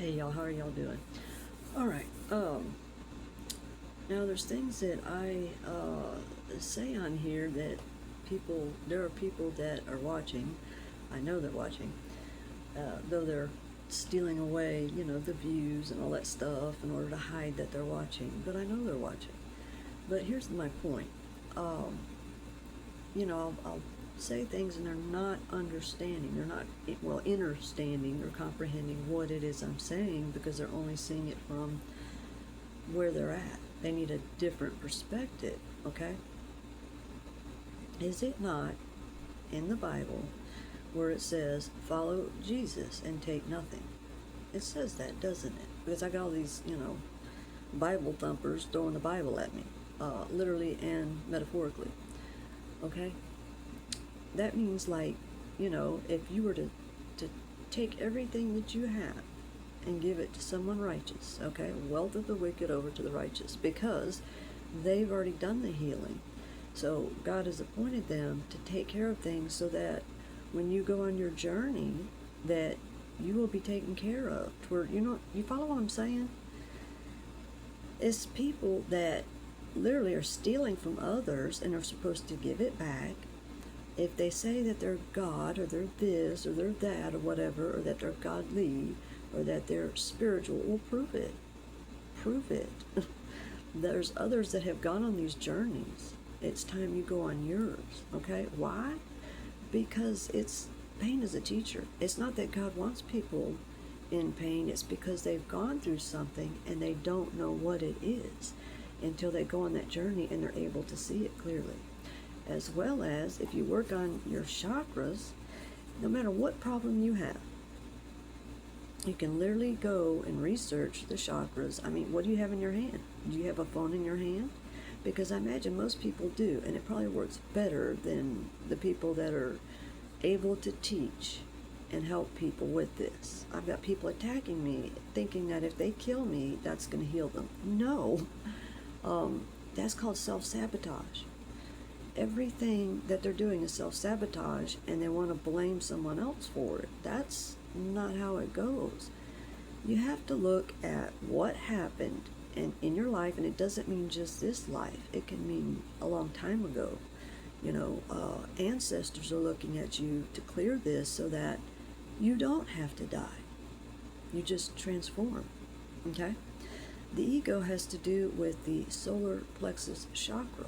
Hey y'all, how are y'all doing? All right. Now there's things that I say on here that there are people that are watching. I know they're watching, though they're stealing away, the views and all that stuff in order to hide that they're watching. But I know they're watching. But here's my point. Um, I'll say things and they're not understanding. They're not, well, understanding or comprehending what it is I'm saying because they're only seeing it from where they're at. They need a different perspective, okay? Is it not in the Bible where it says, follow Jesus and take nothing? It says that, doesn't it? Because I got all these, Bible thumpers throwing the Bible at me, literally and metaphorically, okay? That means, like, if you were to take everything that you have and give it to someone righteous, okay, wealth of the wicked over to the righteous, because they've already done the healing. So God has appointed them to take care of things so that when you go on your journey, that you will be taken care of. Where, you follow what I'm saying? It's people that literally are stealing from others and are supposed to give it back. If they say that they're God, or they're this, or they're that, or whatever, or that they're godly, or that they're spiritual, well, prove it. Prove it. There's others that have gone on these journeys. It's time you go on yours, okay? Why? Because pain is a teacher. It's not that God wants people in pain. It's because they've gone through something and they don't know what it is until they go on that journey and they're able to see it clearly. As well as if you work on your chakras, no matter what problem you have, you can literally go and research the chakras. I mean, what do you have in your hand? Do you have a phone in your hand? Because I imagine most people do, and it probably works better than the people that are able to teach and help people with this. I've got people attacking me, thinking that if they kill me, that's going to heal them. No, that's called self-sabotage. Everything that they're doing is self-sabotage, and they want to blame someone else for it. That's not how it goes. You have to look at what happened in your life, and it doesn't mean just this life. It can mean a long time ago. Ancestors are looking at you to clear this so that you don't have to die. You just transform, okay? The ego has to do with the solar plexus chakra.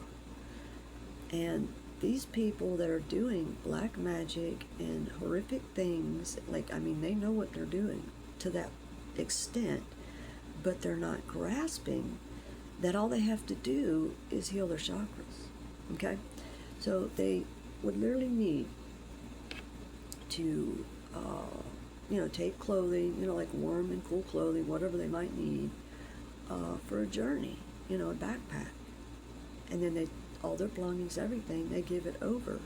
And these people that are doing black magic and horrific things, they know what they're doing to that extent, but they're not grasping that all they have to do is heal their chakras, okay? So they would literally need to, take clothing, like warm and cool clothing, whatever they might need, for a journey, a backpack. And then all their belongings, everything, they give it over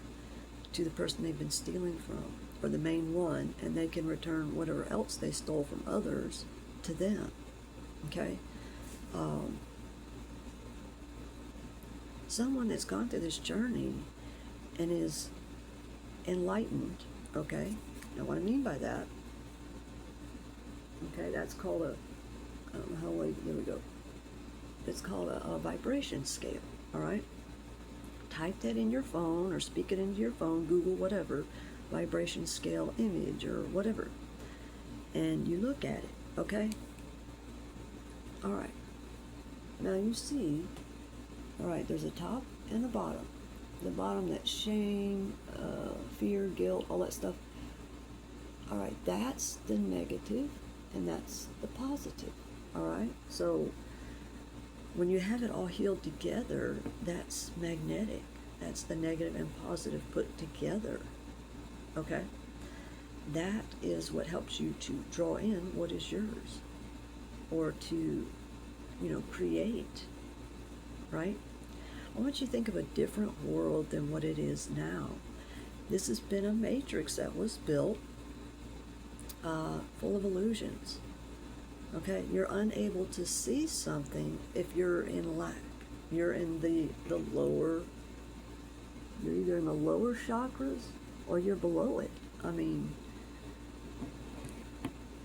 to the person they've been stealing from, or the main one, and they can return whatever else they stole from others to them, okay? Someone that's gone through this journey and is enlightened, okay? Now what I mean by that, okay, that's called there we go. It's called a vibration scale, all right? Type that in your phone or speak it into your phone, Google, whatever, vibration scale image or whatever, and you look at it, okay? All right. Now you see, all right, there's a top and a bottom. The bottom, that's shame, fear, guilt, all that stuff. All right, that's the negative and that's the positive, all right? So when you have it all healed together, that's magnetic. That's the negative and positive put together, okay? That is what helps you to draw in what is yours, or to, create, right? I want you to think of a different world than what it is now. This has been a matrix that was built full of illusions. Okay, you're unable to see something if you're in lack. You're in the lower, you're either in the lower chakras or you're below it. I mean,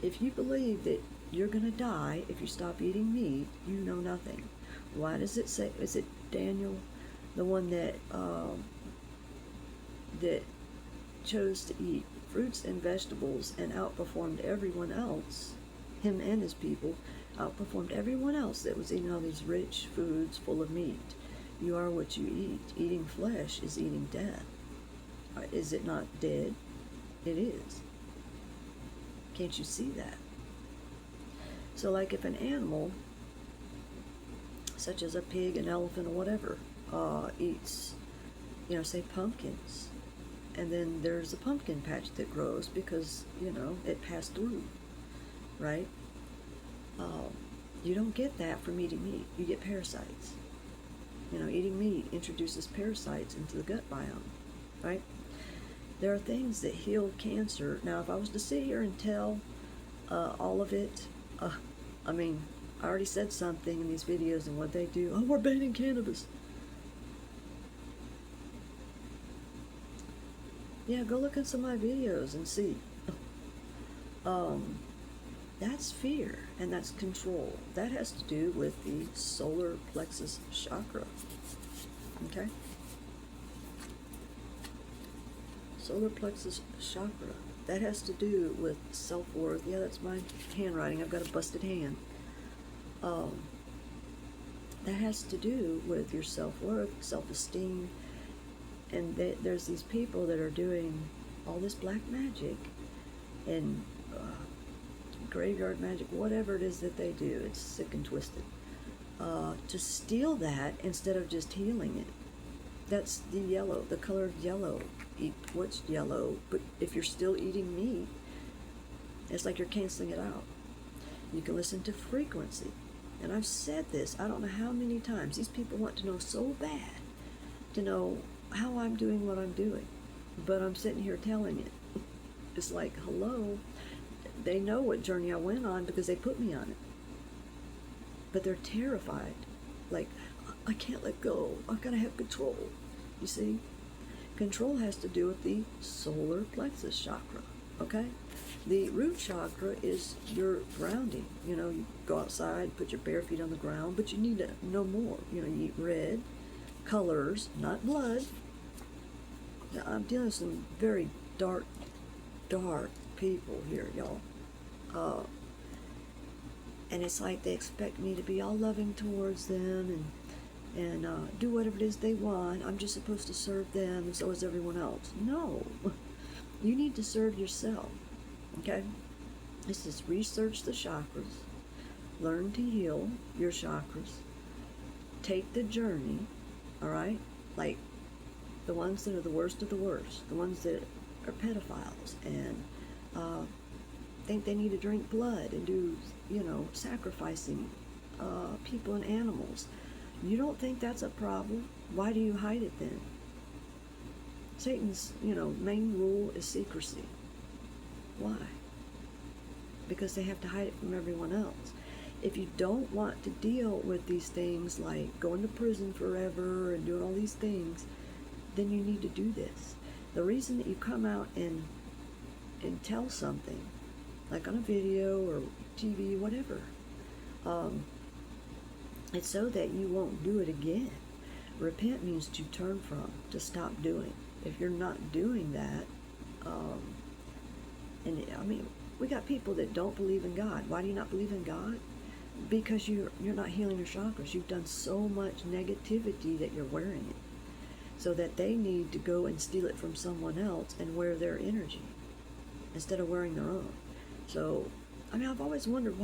If you believe that you're going to die if you stop eating meat, you know nothing. Why does it say, is it Daniel, the one that chose to eat fruits and vegetables and outperformed everyone else, him and his people, outperformed everyone else that was eating all these rich foods full of meat? You are what you eat. Eating flesh is eating death. Is it not dead? It is. Can't you see that? So like if an animal, such as a pig, an elephant, or whatever, eats, say pumpkins, and then there's a pumpkin patch that grows because, it passed through, right? You don't get that from eating meat. You get parasites. Eating meat introduces parasites into the gut biome, right? There are things that heal cancer. Now, if I was to sit here and tell all of it, I already said something in these videos and what they do. Oh, we're banning cannabis. Yeah, go look at some of my videos and see. That's fear, and that's control. That has to do with the solar plexus chakra. Okay? Solar plexus chakra. That has to do with self-worth. Yeah, that's my handwriting. I've got a busted hand. That has to do with your self-worth, self-esteem, and there's these people that are doing all this black magic and graveyard magic, whatever it is that they do. It's sick and twisted. To steal that instead of just healing it. That's the yellow, the color of yellow. Eat what's yellow, but if you're still eating meat, it's like you're canceling it out. You can listen to frequency. And I've said this, I don't know how many times. These people want to know so bad to know how I'm doing what I'm doing. But I'm sitting here telling it. It's like, hello. They know what journey I went on because they put me on it. But they're terrified. Like, I can't let go. I've got to have control. You see? Control has to do with the solar plexus chakra. Okay? The root chakra is your grounding. You go outside, put your bare feet on the ground, but you need to know more. You eat red colors, not blood. Now, I'm dealing with some very dark people here, y'all. And it's like they expect me to be all loving towards them and do whatever it is they want. I'm just supposed to serve them, and so is everyone else. No. You need to serve yourself. Okay? This is research the chakras. Learn to heal your chakras. Take the journey, all right? Like the ones that are the worst of the worst, the ones that are pedophiles and think they need to drink blood and do, sacrificing people and animals. You don't think that's a problem? Why do you hide it then? Satan's, main rule is secrecy. Why? Because they have to hide it from everyone else. If you don't want to deal with these things like going to prison forever and doing all these things, then you need to do this. The reason that you come out and tell something, like on a video or TV, whatever, it's so that you won't do it again. Repent means to turn from, to stop doing. If you're not doing that, we got people that don't believe in God. Why do you not believe in God? Because you're not healing your chakras. You've done so much negativity that you're wearing it. So that they need to go and steal it from someone else and wear their energy instead of wearing their own. So, I've always wondered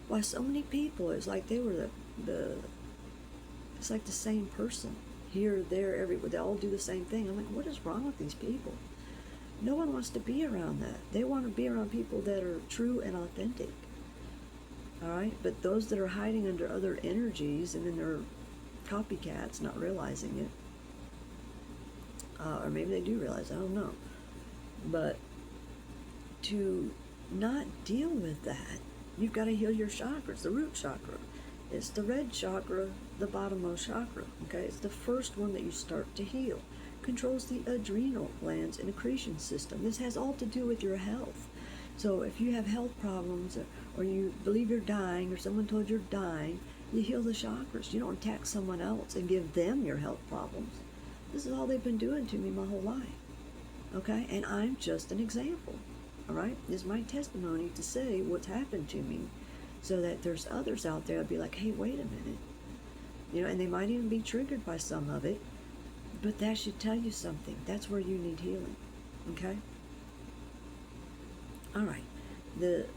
why so many people, it's like they were it's like the same person. Here, there, everywhere. They all do the same thing. I'm like, what is wrong with these people? No one wants to be around that. They want to be around people that are true and authentic. All right? But those that are hiding under other energies, and then they're copycats, not realizing it. Or maybe they do realize, I don't know. But to not deal with that, you've got to heal your chakras, the root chakra. It's the red chakra, the bottommost chakra, okay? It's the first one that you start to heal. Controls the adrenal glands and accretion system. This has all to do with your health. So if you have health problems, or you believe you're dying, or someone told you're dying, you heal the chakras. You don't attack someone else and give them your health problems. This is all they've been doing to me my whole life. Okay? And I'm just an example. All right? This is my testimony to say what's happened to me, so that there's others out there that'll be like, hey, wait a minute. You know, and they might even be triggered by some of it, but that should tell you something. That's where you need healing. Okay? All right. The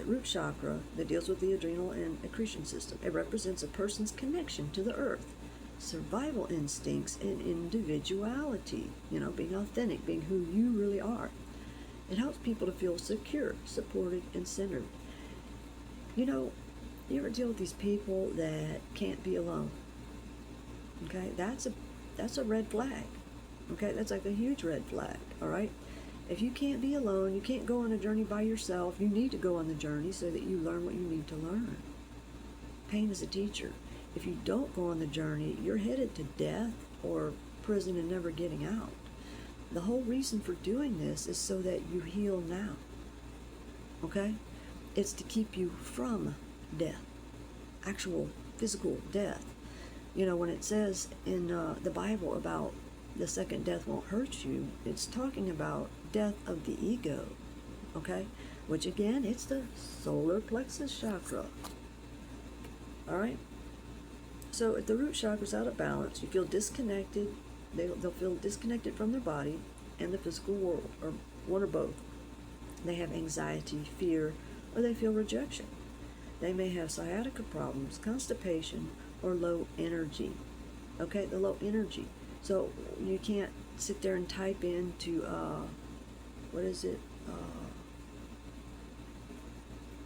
root chakra that deals with the adrenal and accretion system. It represents a person's connection to the earth, survival instincts, and individuality. You know, being authentic, being who you really are. It helps people to feel secure, supported, and centered. You know, you ever deal with these people that can't be alone? Okay, that's a red flag. Okay, that's like a huge red flag. All right. If you can't be alone, you can't go on a journey by yourself. You need to go on the journey so that you learn what you need to learn. Pain is a teacher. If you don't go on the journey, you're headed to death or prison and never getting out. The whole reason for doing this is so that you heal now. Okay? It's to keep you from death, actual physical death. You know, when it says in the Bible about the second death won't hurt you, it's talking about death of the ego, okay? Which again, it's the solar plexus chakra. All right? So if the root chakra's out of balance, you feel disconnected, they'll feel disconnected from their body and the physical world, or one or both. They have anxiety, fear, or they feel rejection. They may have sciatica problems, constipation, or low energy. Okay, the low energy. So you can't sit there and type into,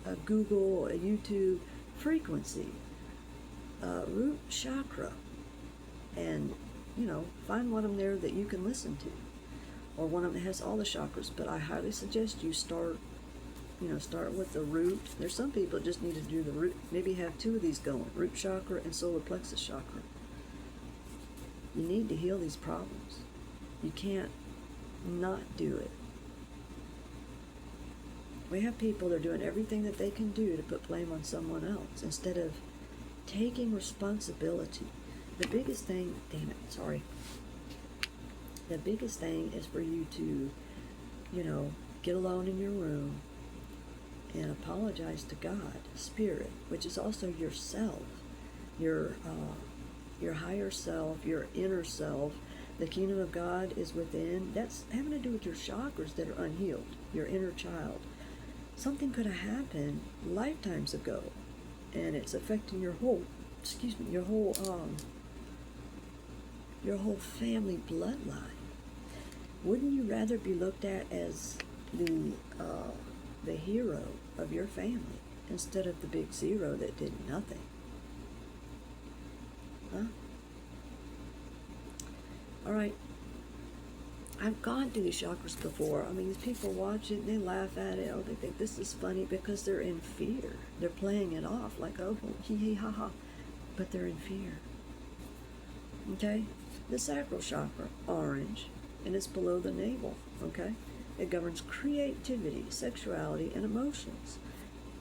a Google, a YouTube, frequency, root chakra, and, you know, find one of them there that you can listen to, or one of them that has all the chakras. But I highly suggest you start with the root. There's some people that just need to do the root, maybe have two of these going, root chakra and solar plexus chakra. You need to heal these problems. You can't not do it. We have people that are doing everything that they can do to put blame on someone else instead of taking responsibility. The biggest thing, the biggest thing is for you to, you know, get alone in your room and apologize to God, Spirit, which is also yourself, your higher self, your inner self. The kingdom of God is within. That's having to do with your chakras that are unhealed, your inner child. Something could have happened lifetimes ago, and it's affecting your whole family bloodline. Wouldn't you rather be looked at as the hero of your family instead of the big zero that did nothing? Huh? All right. I've gone through these chakras before. I mean, these people watch it and they laugh at it, or they think this is funny because they're in fear. They're playing it off like, oh, hee hee ha ha, but they're in fear. Okay? The sacral chakra, orange, and it's below the navel. Okay? It governs creativity, sexuality, and emotions.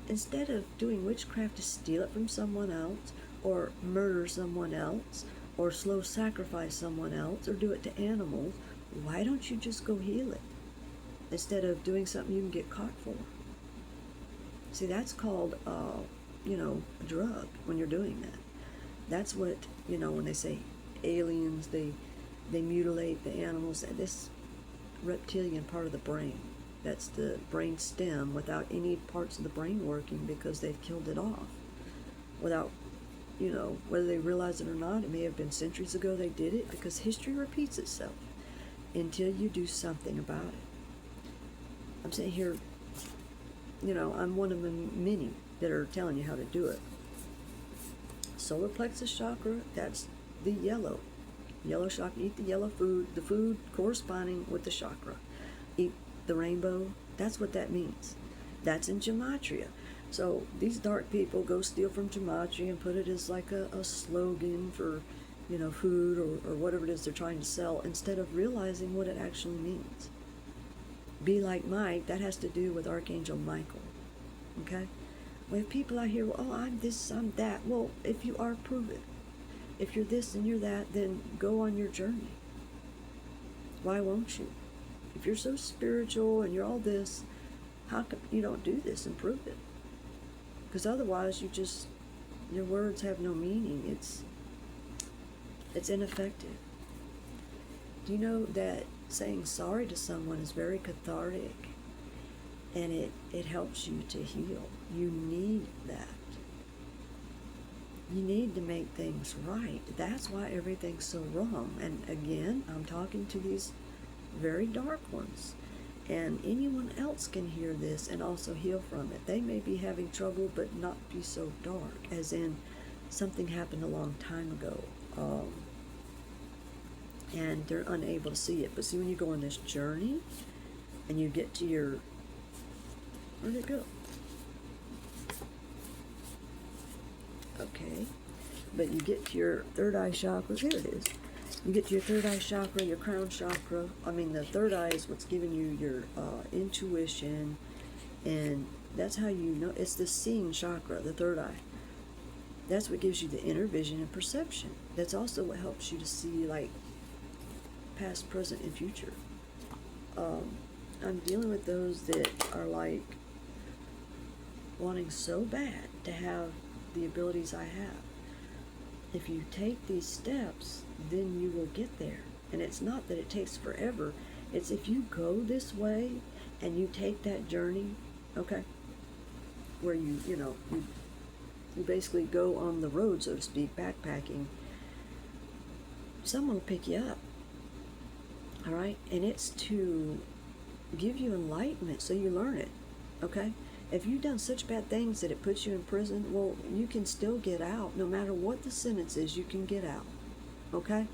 Instead of doing witchcraft to steal it from someone else, or murder someone else, or slow sacrifice someone else, or do it to animals, why don't you just go heal it instead of doing something you can get caught for? See, that's called, a drug when you're doing that. That's what, when they say aliens, they mutilate the animals, this reptilian part of the brain. That's the brain stem without any parts of the brain working because they've killed it off. Without, whether they realize it or not, it may have been centuries ago they did it, because history repeats itself until you do something about it. I'm sitting here, I'm one of the many that are telling you how to do it. Solar plexus chakra, that's the yellow chakra. Eat the yellow food, the food corresponding with the chakra. Eat the rainbow, that's what that means. That's in gematria. So these dark people go steal from gematria and put it as like a slogan for, food or whatever it is they're trying to sell, instead of realizing what it actually means. Be like Mike, that has to do with Archangel Michael. Okay? We have people out here, well, oh, I'm this, I'm that. Well, if you are, prove it. If you're this and you're that, then go on your journey. Why won't you? If you're so spiritual and you're all this, how come you don't do this and prove it? Because otherwise, your words have no meaning. It's ineffective. Do you know that saying sorry to someone is very cathartic, and it helps you to heal? You need that. You need to make things right. That's why everything's so wrong. And again, I'm talking to these very dark ones. And anyone else can hear this and also heal from it. They may be having trouble, but not be so dark, as in something happened a long time ago. And they're unable to see it. But see, when you go on this journey and you get to your, where'd it go? Okay, but you get to your third eye chakra. Here it is. You get to your third eye chakra, your crown chakra. I mean, the third eye is what's giving you your intuition, and that's how you know. It's the seeing chakra, the third eye. That's what gives you the inner vision and perception. That's also what helps you to see, like, past, present, and future. I'm dealing with those that are like wanting so bad to have the abilities I have. If you take these steps, then you will get there. And it's not that it takes forever. It's if you go this way and you take that journey, okay, where you basically go on the road, so to speak, backpacking, someone will pick you up. All right? And it's to give you enlightenment so you learn it. Okay? If you've done such bad things that it puts you in prison, well, you can still get out. No matter what the sentence is, you can get out. Okay?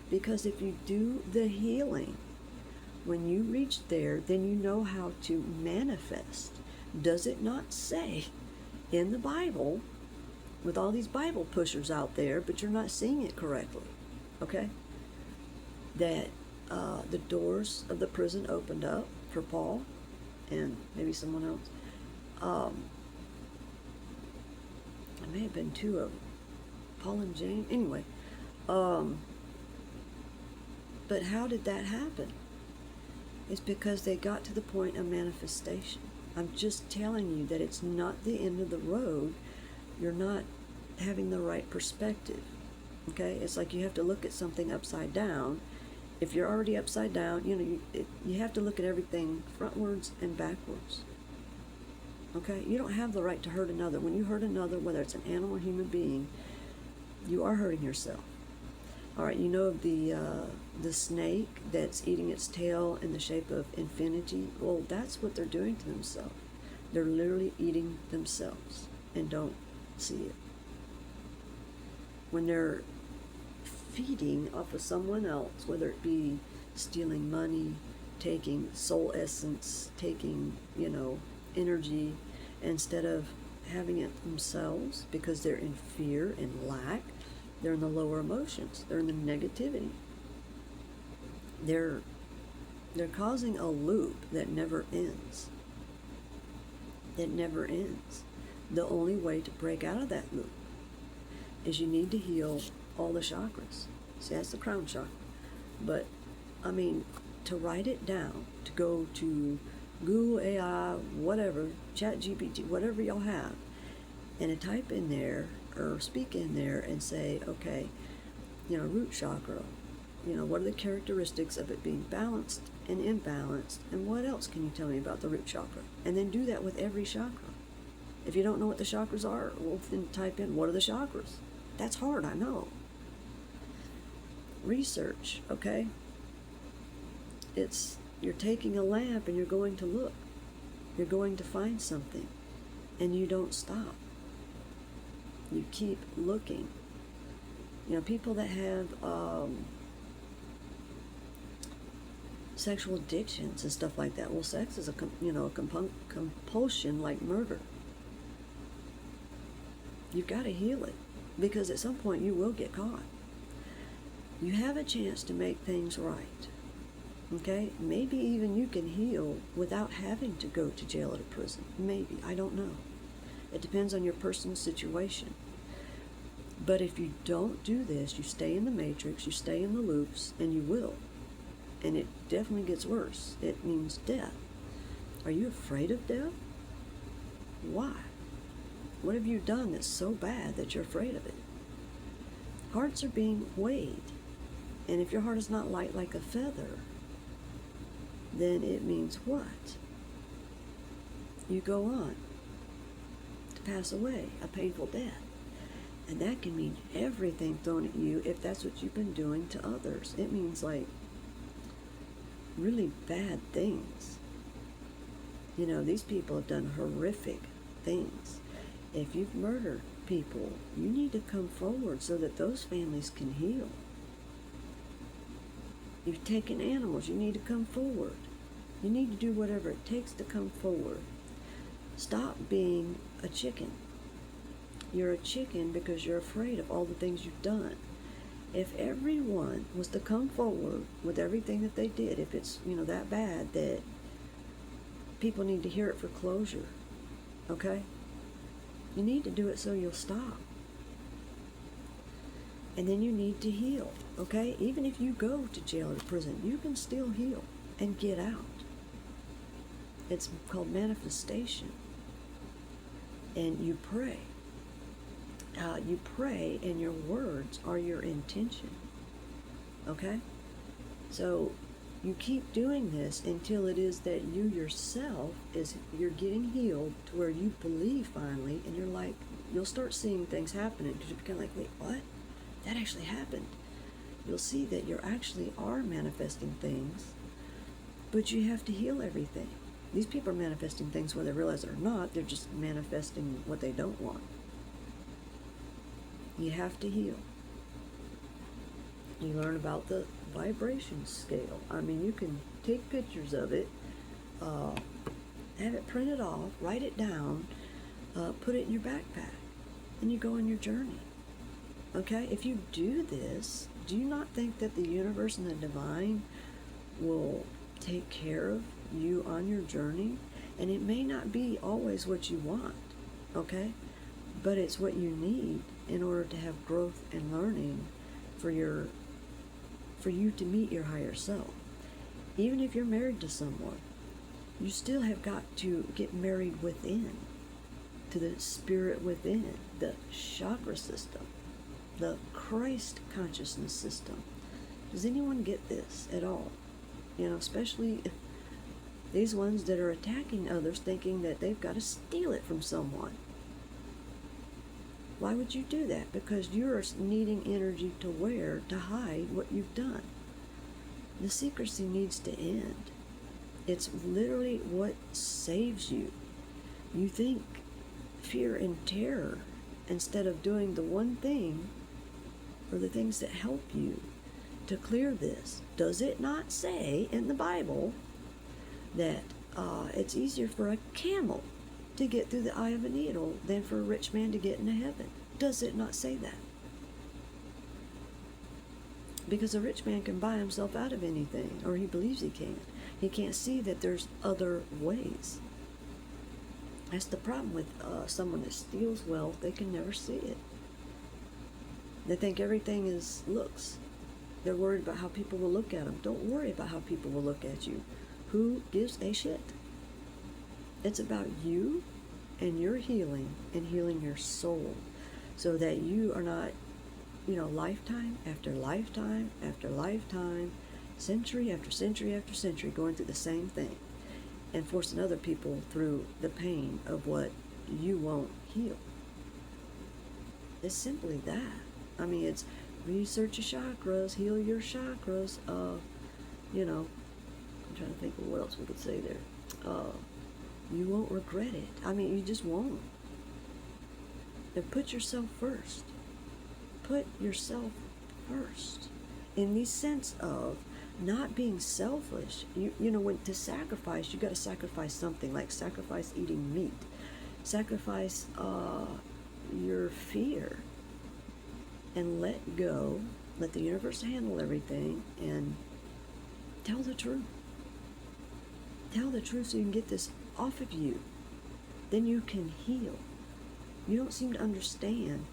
Because if you do the healing, when you reach there, then you know how to manifest. Does it not say in the Bible, with all these Bible pushers out there, but you're not seeing it correctly, okay, that the doors of the prison opened up for Paul and maybe someone else. It may have been two of them, Paul and James. Anyway, but how did that happen? It's because they got to the point of manifestation. I'm just telling you that it's not the end of the road. You're not having the right perspective. Okay? It's like you have to look at something upside down. If you're already upside down, you have to look at everything frontwards and backwards. Okay? You don't have the right to hurt another. When you hurt another, whether it's an animal or human being, you are hurting yourself. All right, you know of the snake that's eating its tail in the shape of infinity? Well, that's what they're doing to themselves. They're literally eating themselves and don't see it. When they're feeding off of someone else, whether it be stealing money, taking soul essence, taking, energy, instead of having it themselves, because they're in fear and lack, they're in the lower emotions, they're in the negativity. They're causing a loop that never ends. It never ends. The only way to break out of that loop is you need to heal all the chakras. See, that's the crown chakra. But, to write it down, to go to Google AI, whatever, ChatGPT, whatever y'all have, and to type in there, or speak in there and say, okay, root chakra, what are the characteristics of it being balanced and imbalanced, and what else can you tell me about the root chakra? And then do that with every chakra. If you don't know what the chakras are, well, then type in, what are the chakras? That's hard, I know. Research, okay? You're taking a lamp and you're going to look. You're going to find something, and you don't stop. You keep looking. People that have sexual addictions and stuff like that. Well, sex is a compulsion like murder. You've got to heal it, because at some point you will get caught. You have a chance to make things right. Okay? Maybe even you can heal without having to go to jail or to prison. Maybe. I don't know. It depends on your personal situation. But if you don't do this, you stay in the matrix, you stay in the loops, and you will. And it definitely gets worse. It means death. Are you afraid of death? Why? What have you done that's so bad that you're afraid of it? Hearts are being weighed. And if your heart is not light like a feather, then it means what? You go on to pass away, a painful death. And that can mean everything thrown at you if that's what you've been doing to others. It means like really bad things. You know, these people have done horrific things. If you've murdered people, you need to come forward so that those families can heal. You've taken animals, you need to come forward. You need to do whatever it takes to come forward. Stop being a chicken. You're a chicken because you're afraid of all the things you've done. If everyone was to come forward with everything that they did, if it's, that bad that people need to hear it for closure, okay? You need to do it so you'll stop. And then you need to heal, okay? Even if you go to jail or prison, you can still heal and get out. It's called manifestation. And you pray. You pray, and your words are your intention. Okay? So you keep doing this until it is that you yourself you're getting healed to where you believe finally, and you're like, you'll start seeing things happening because you become like, wait, what? That actually happened. You'll see that you actually are manifesting things, but you have to heal everything. These people are manifesting things whether they realize it or not. They're just manifesting what they don't want. You have to heal. You learn about the vibration scale. I mean, you can take pictures of it, have it printed off, write it down, put it in your backpack, and you go on your journey. Okay? If you do this, do you not think that the universe and the divine will take care of you on your journey? And it may not be always what you want, okay? But it's what you need in order to have growth and learning for you to meet your higher self. Even if you're married to someone, you still have got to get married within, to the spirit within, the chakra system, the Christ consciousness system. Does anyone get this at all? Especially these ones that are attacking others thinking that they've got to steal it from someone. Why would you do that? Because you're needing energy to hide what you've done. The secrecy needs to end. It's literally what saves you. You think fear and terror instead of doing the one thing or the things that help you to clear this. Does it not say in the Bible that it's easier for a camel to get through the eye of a needle than for a rich man to get into heaven? Does it not say that? Because a rich man can buy himself out of anything, or he believes he can. He can't see that there's other ways. That's the problem with someone that steals wealth. They can never see it. They think everything is looks. They're worried about how people will look at them. Don't worry about how people will look at you. Who gives a shit? It's about you and your healing and healing your soul so that you are not, lifetime after lifetime after lifetime, century after century after century going through the same thing and forcing other people through the pain of what you won't heal. It's simply that. I mean, it's research your chakras, heal your chakras, I'm trying to think of what else we could say there. You won't regret it. I mean, you just won't. And put yourself first. Put yourself first. In the sense of not being selfish. When to sacrifice, you got to sacrifice something, like sacrifice eating meat. Sacrifice your fear. And let go. Let the universe handle everything. And Tell the truth. Tell the truth so you can get this off of you. Then you can heal. You don't seem to understand.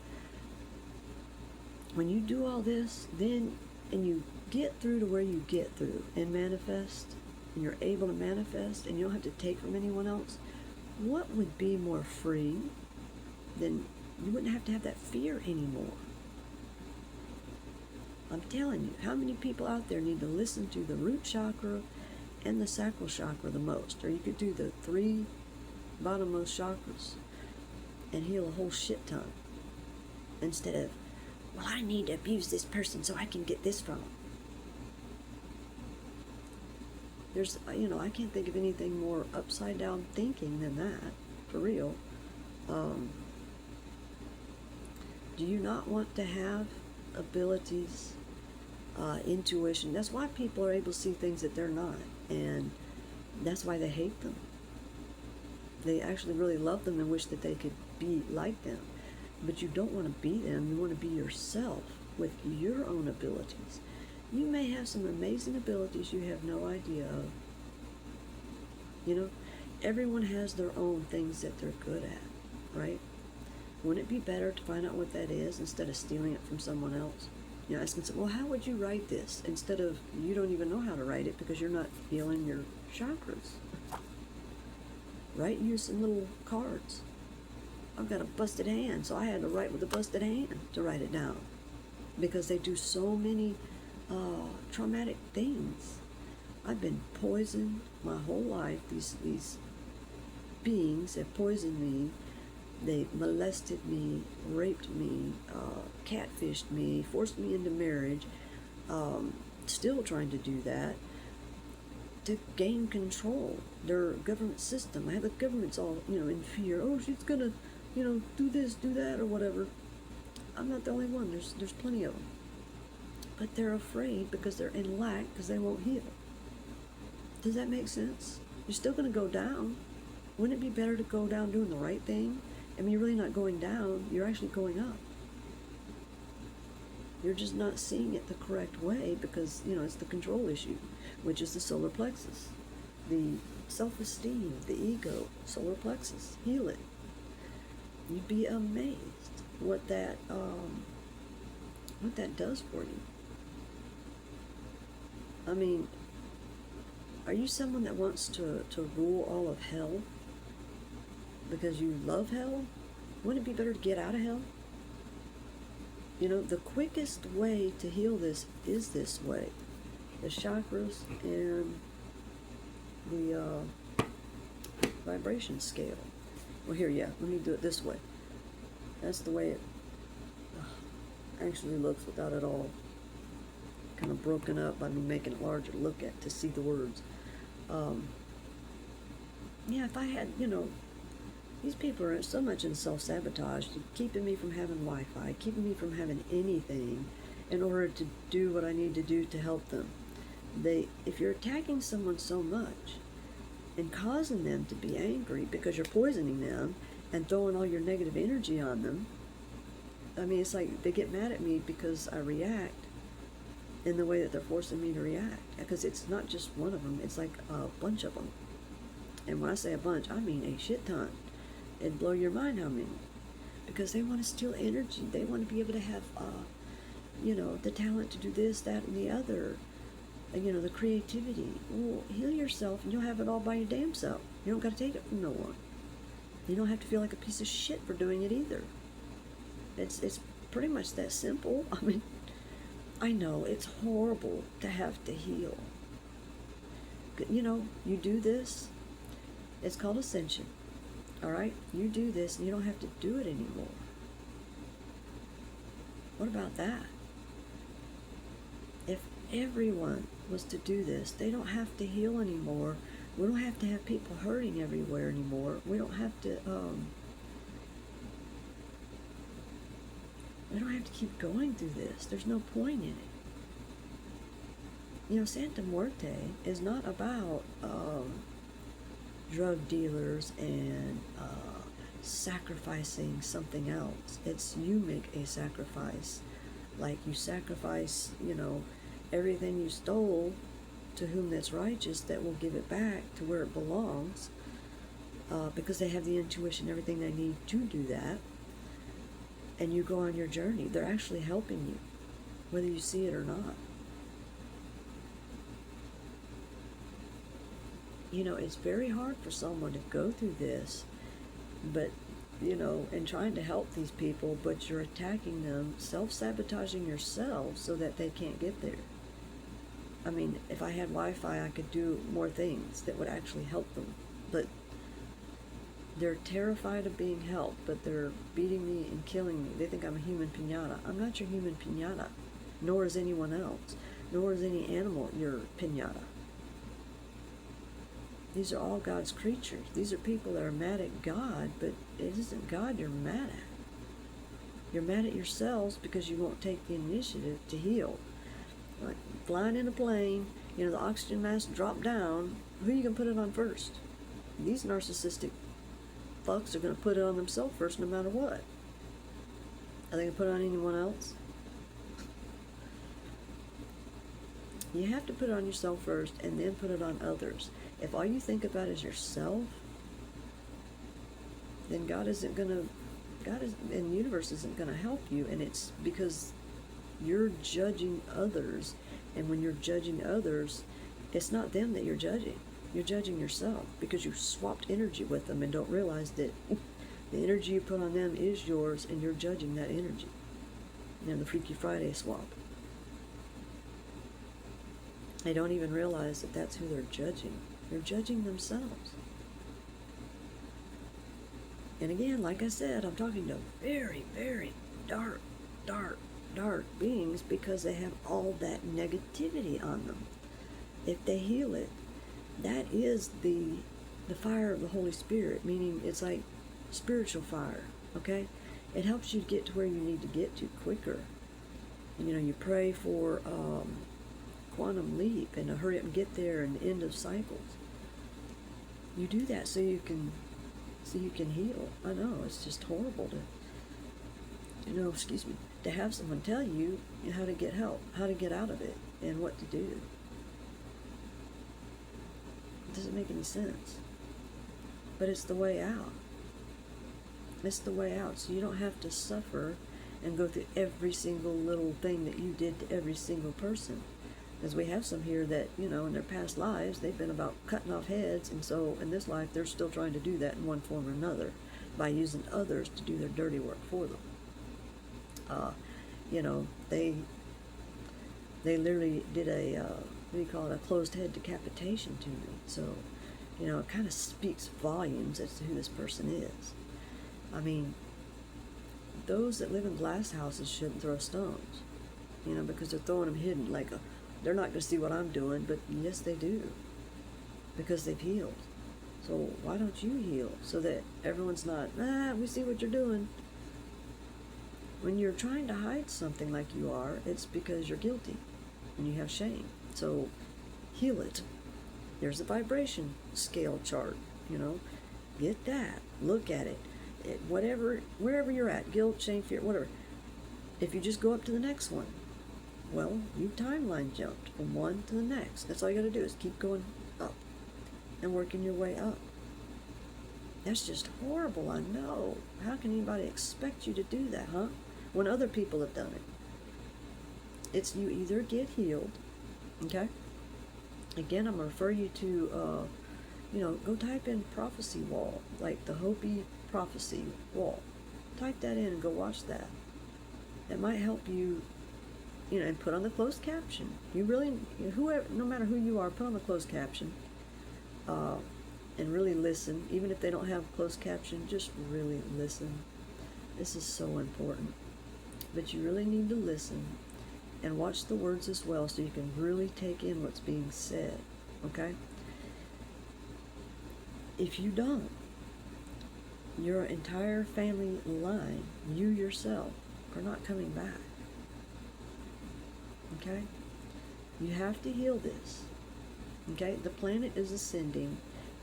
When you do all this, then, and you get through to where you get through and manifest, and you're able to manifest, and you don't have to take from anyone else, what would be more free than you wouldn't have to have that fear anymore? I'm telling you, how many people out there need to listen to the root chakra and the sacral chakra the most? Or you could do the 3 bottommost chakras and heal a whole shit ton. Instead of, well, I need to abuse this person so I can get this from them. There's, I can't think of anything more upside down thinking than that, for real. Do you not want to have abilities, intuition? That's why people are able to see things that they're not, and that's why they hate them. They actually really love them and wish that they could be like them. But you don't want to be them. You want to be yourself with your own abilities. You may have some amazing abilities you have no idea of. Everyone has their own things that they're good at, right? Wouldn't it be better to find out what that is instead of stealing it from someone else? Asking someone, well, how would you write this? Instead of, you don't even know how to write it because you're not healing your chakras. Write you some little cards. I've got a busted hand, so I had to write with a busted hand to write it down. Because they do so many traumatic things. I've been poisoned my whole life. These beings have poisoned me. They molested me, raped me, catfished me, forced me into marriage, still trying to do that, to gain control. Their government system. I have the government's all, in fear. Oh, she's gonna, do this, do that, or whatever. I'm not the only one. There's plenty of them. But they're afraid because they're in lack because they won't heal. Does that make sense? You're still going to go down. Wouldn't it be better to go down doing the right thing? I mean, you're really not going down. You're actually going up. You're just not seeing it the correct way because, it's the control issue, which is the solar plexus. The self-esteem, the ego, solar plexus. Heal it. You'd be amazed what that does for you. I mean, are you someone that wants to rule all of hell because you love hell? Wouldn't it be better to get out of hell? The quickest way to heal this is this way. The chakras and the vibration scale. Well, here, let me do it this way. That's the way it actually looks without it all kind of broken up by me making it larger to look at, to see the words. If I had, these people are so much in self-sabotage, keeping me from having Wi-Fi, keeping me from having anything in order to do what I need to do to help them. If you're attacking someone so much and causing them to be angry because you're poisoning them and throwing all your negative energy on them, I mean, it's like they get mad at me because I react in the way that they're forcing me to react. Because it's not just one of them, it's like a bunch of them. And when I say a bunch, I mean a shit ton. It'd blow your mind how many. Because they want to steal energy. They want to be able to have, the talent to do this, that, and the other. And, the creativity. Well, heal yourself and you'll have it all by your damn self. You don't got to take it from no one. You don't have to feel like a piece of shit for doing it either. It's pretty much that simple. I mean, I know it's horrible to have to heal. You do this. It's called ascension. All right? You do this and you don't have to do it anymore. What about that? If everyone was to do this, they don't have to heal anymore. We don't have to have people hurting everywhere anymore. We don't have to, we don't have to keep going through this. There's no point in it. Santa Muerte is not about drug dealers and sacrificing something else. It's you make a sacrifice. Like you sacrifice, everything you stole to whom that's righteous, that will give it back to where it belongs, because they have the intuition, everything they need to do that. And you go on your journey. They're actually helping you, whether you see it or not. You know, it's very hard for someone to go through this, but, you know, and trying to help these people, but you're attacking them, self-sabotaging yourself so that they can't get there. I mean, if I had Wi-Fi, I could do more things that would actually help them. But they're terrified of being helped, but they're beating me and killing me. They think I'm a human piñata. I'm not your human piñata, nor is anyone else, nor is any animal your piñata. These are all God's creatures. These are people that are mad at God, but it isn't God you're mad at. You're mad at yourselves because you won't take the initiative to heal. Like flying in a plane, you know, the oxygen mask dropped down. Who are you going to put it on first? These narcissistic fucks are going to put it on themselves first no matter what. Are they going to put it on anyone else? You have to put it on yourself first and then put it on others. If all you think about is yourself, then God is, and the universe isn't going to help you. And it's because you're judging others. And when you're judging others, it's not them that you're judging. You're judging yourself because you swapped energy with them and don't realize that the energy you put on them is yours, and you're judging that energy. You know, the Freaky Friday swap. They don't even realize that that's who they're judging. They're judging themselves. And again, like I said, I'm talking to very, very dark, dark, dark beings because they have all that negativity on them. If they heal it, that is the fire of the Holy Spirit, meaning it's like spiritual fire, okay? It helps you get to where you need to get to quicker. And, you know, you pray for quantum leap and to hurry up and get there and the end of cycles. You do that so you can heal. I know, it's just horrible to have someone tell you how to get help, how to get out of it, and what to do. It doesn't make any sense. But it's the way out. It's the way out, so you don't have to suffer and go through every single little thing that you did to every single person. Because we have some here that, you know, in their past lives, they've been about cutting off heads, and so in this life, they're still trying to do that in one form or another by using others to do their dirty work for them. You know, they literally did a, a closed head decapitation to me. So, you know, it kind of speaks volumes as to who this person is. I mean, those that live in glass houses shouldn't throw stones, you know, because they're throwing them hidden, like they're not going to see what I'm doing, but yes, they do, because they've healed. So why don't you heal so that everyone's not, we see what you're doing. When you're trying to hide something like you are, it's because you're guilty and you have shame. So heal it. There's a vibration scale chart, you know, get that, look at it. Wherever you're at, guilt, shame, fear, whatever. If you just go up to the next one, well, you timeline jumped from one to the next. That's all you got to do is keep going up and working your way up. That's just horrible, I know. How can anybody expect you to do that, huh? When other people have done it. It's you either get healed, okay? Again, I'm going to refer you to, go type in prophecy wall, like the Hopi prophecy wall. Type that in and go watch that. That might help you, and put on the closed caption. You really, whoever, no matter who you are, put on the closed caption, and really listen. Even if they don't have closed caption, just really listen. This is so important. But you really need to listen and watch the words as well, so you can really take in what's being said, okay? If you don't, your entire family line, you yourself, are not coming back. Okay? You have to heal this. Okay? The planet is ascending,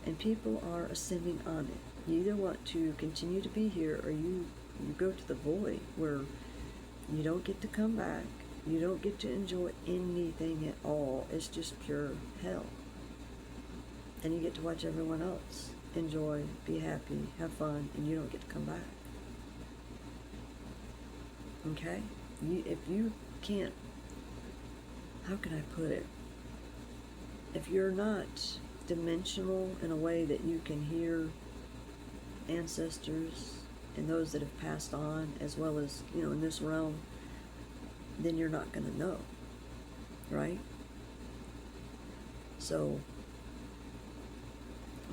and people are ascending on it. You either want to continue to be here, or you go to the void where you don't get to come back, You don't get to enjoy anything at all. It's just pure hell. And you get to watch everyone else enjoy, be happy, have fun, and you don't get to come back. Okay? If you can't, how can I put it? If you're not dimensional in a way that you can hear ancestors and those that have passed on, as well as, in this realm, then you're not going to know, right? So,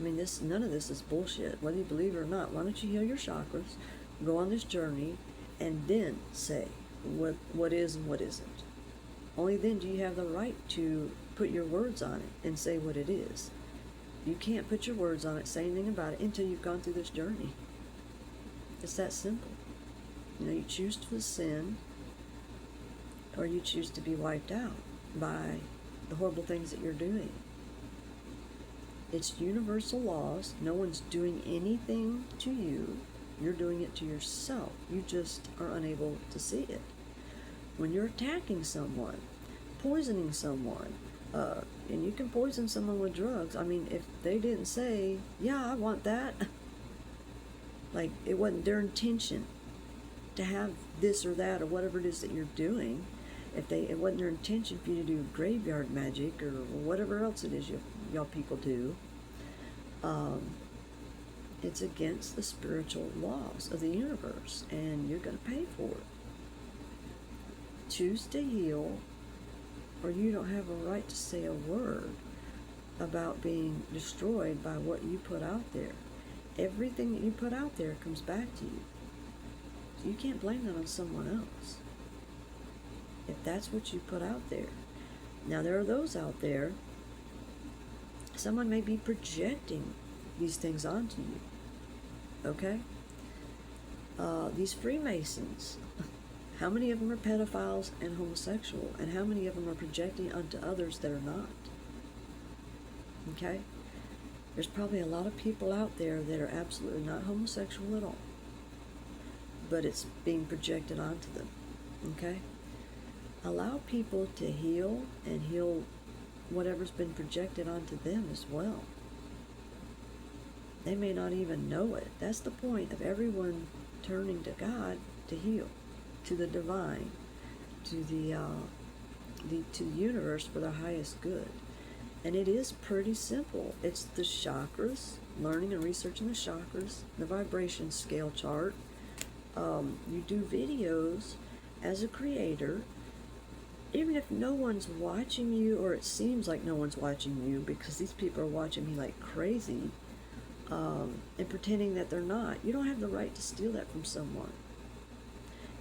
none of this is bullshit, whether you believe it or not. Why don't you heal your chakras, go on this journey, and then say what is and what isn't. Only then do you have the right to put your words on it and say what it is. You can't put your words on it, say anything about it, until you've gone through this journey. It's that simple. You choose to sin, or you choose to be wiped out by the horrible things that you're doing. It's universal laws. No one's doing anything to you. You're doing it to yourself. You just are unable to see it. When you're attacking someone, poisoning someone, and you can poison someone with drugs. If they didn't say, yeah, I want that, like it wasn't their intention to have this or that or whatever it is that you're doing, it wasn't their intention for you to do graveyard magic or whatever else it is y'all people do, it's against the spiritual laws of the universe, and you're going to pay for it. Choose to heal, or you don't have a right to say a word about being destroyed by what you put out there. Everything that you put out there comes back to you. So you can't blame that on someone else, if that's what you put out there. Now, there are those out there, someone may be projecting these things onto you, okay? These Freemasons, how many of them are pedophiles and homosexual, and how many of them are projecting onto others that are not? Okay? There's probably a lot of people out there that are absolutely not homosexual at all, but it's being projected onto them, okay? Allow people to heal, and heal whatever's been projected onto them as well. They may not even know it. That's the point of everyone turning to God to heal, to the divine, to the universe for their highest good. And it is pretty simple. It's the chakras, learning and researching the chakras, the vibration scale chart. You do videos as a creator, even if no one's watching you, or it seems like no one's watching you, because these people are watching me like crazy, and pretending that they're not. You don't have the right to steal that from someone.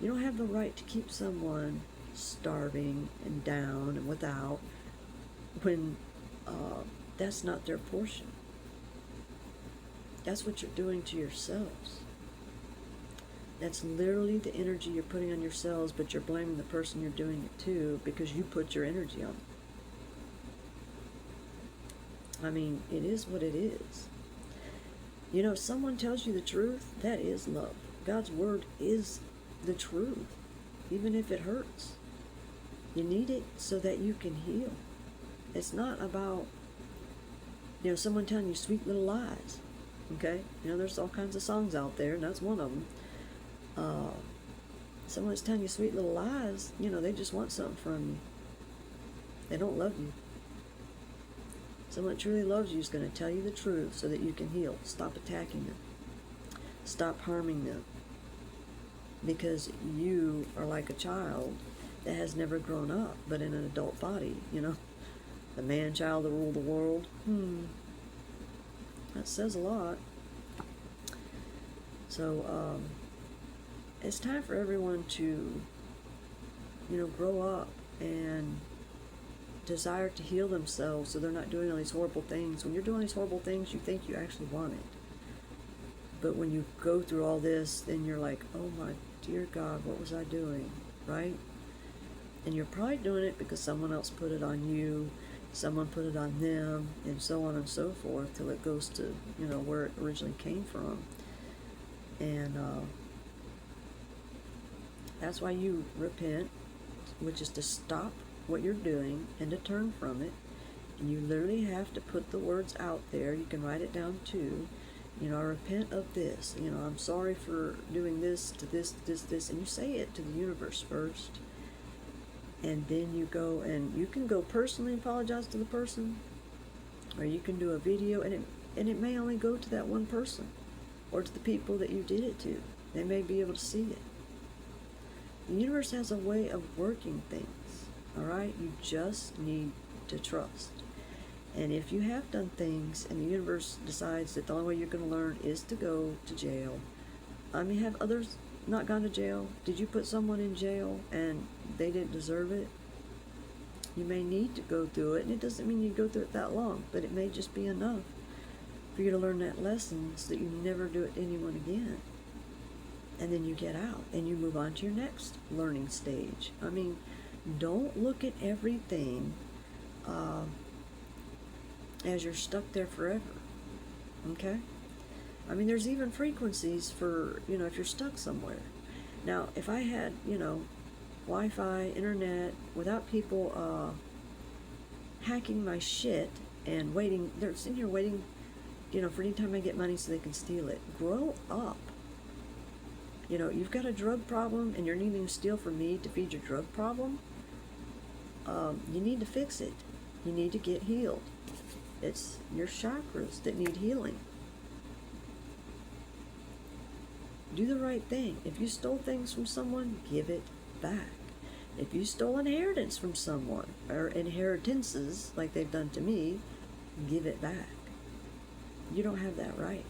You don't have the right to keep someone starving and down and without, when that's not their portion. That's what you're doing to yourselves. That's literally the energy you're putting on yourselves, but you're blaming the person you're doing it to because you put your energy on it. It is what it is. If someone tells you the truth, that is love. God's word is the truth, even if it hurts. You need it so that you can heal. It's not about, someone telling you sweet little lies, okay? There's all kinds of songs out there, and that's one of them. Someone's telling you sweet little lies, they just want something from you. They don't love you. Someone that truly loves you is going to tell you the truth so that you can heal. Stop attacking them. Stop harming them. Because you are like a child that has never grown up, but in an adult body, The man-child that ruled the world. That says a lot. So, it's time for everyone to, grow up and desire to heal themselves, so they're not doing all these horrible things. When you're doing these horrible things, you think you actually want it. But when you go through all this, then you're like, oh my dear God, what was I doing, right? And you're probably doing it because someone else put it on you, someone put it on them, and so on and so forth, till it goes to, where it originally came from. And that's why you repent, which is to stop what you're doing and to turn from it. And you literally have to put the words out there. You can write it down too. You know, I repent of this. You know, I'm sorry for doing this to this. And you say it to the universe first. And then you go, and you can go personally apologize to the person, or you can do a video, and it may only go to that one person, or to the people that you did it to. They may be able to see it. The universe has a way of working things, all right? You just need to trust. And if you have done things and the universe decides that the only way you're going to learn is to go to jail, I mean, have others not gone to jail? Did you put someone in jail and they didn't deserve it? You may need to go through it, and it doesn't mean you go through it that long, but it may just be enough for you to learn that lesson so that you never do it to anyone again. And then you get out and you move on to your next learning stage. I mean, don't look at everything as you're stuck there forever, okay? I mean, there's even frequencies for, you know, if you're stuck somewhere. Now, if I had, you know, Wi-Fi, internet, without people hacking my shit and waiting, they're sitting here waiting, you know, for any time I get money so they can steal it. Grow up. You know, you've got a drug problem and you're needing to steal from me to feed your drug problem. You need to fix it. You need to get healed. It's your chakras that need healing. Do the right thing. If you stole things from someone, give it back. If you stole inheritance from someone, or inheritances like they've done to me, give it back. You don't have that right.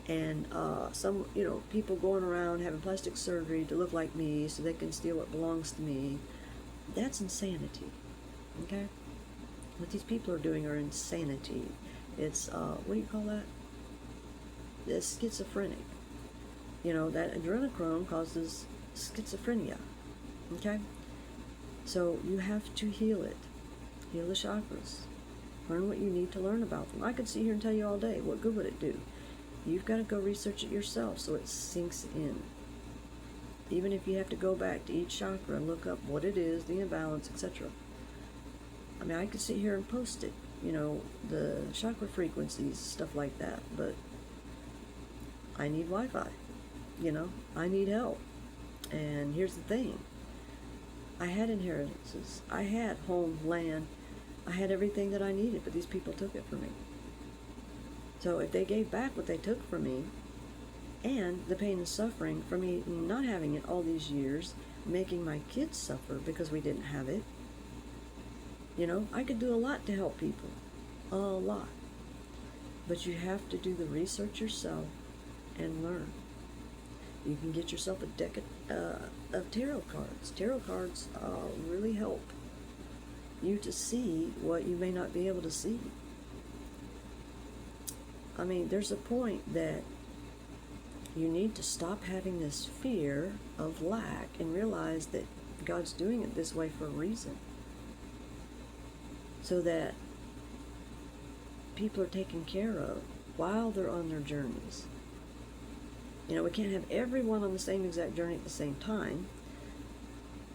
And some, you know, people going around having plastic surgery to look like me so they can steal what belongs to me, that's insanity, okay? What these people are doing are insanity. It's, what do you call that? It's schizophrenic. You know, that adrenochrome causes schizophrenia, okay? So you have to heal it. Heal the chakras. Learn what you need to learn about them. I could sit here and tell you all day, what good would it do? You've got to go research it yourself so it sinks in. Even if you have to go back to each chakra and look up what it is, the imbalance, etc. I mean, I could sit here and post it, you know, the chakra frequencies, stuff like that, but I need Wi-Fi, you know, I need help. And here's the thing. I had inheritances. I had home, land. I had everything that I needed, but these people took it from me. So if they gave back what they took from me, and the pain and suffering for me not having it all these years, making my kids suffer because we didn't have it, you know, I could do a lot to help people. A lot. But you have to do the research yourself and learn. You can get yourself a deck of tarot cards. Tarot cards really help you to see what you may not be able to see. I mean, there's a point that you need to stop having this fear of lack and realize that God's doing it this way for a reason. So that people are taken care of while they're on their journeys. You know, we can't have everyone on the same exact journey at the same time,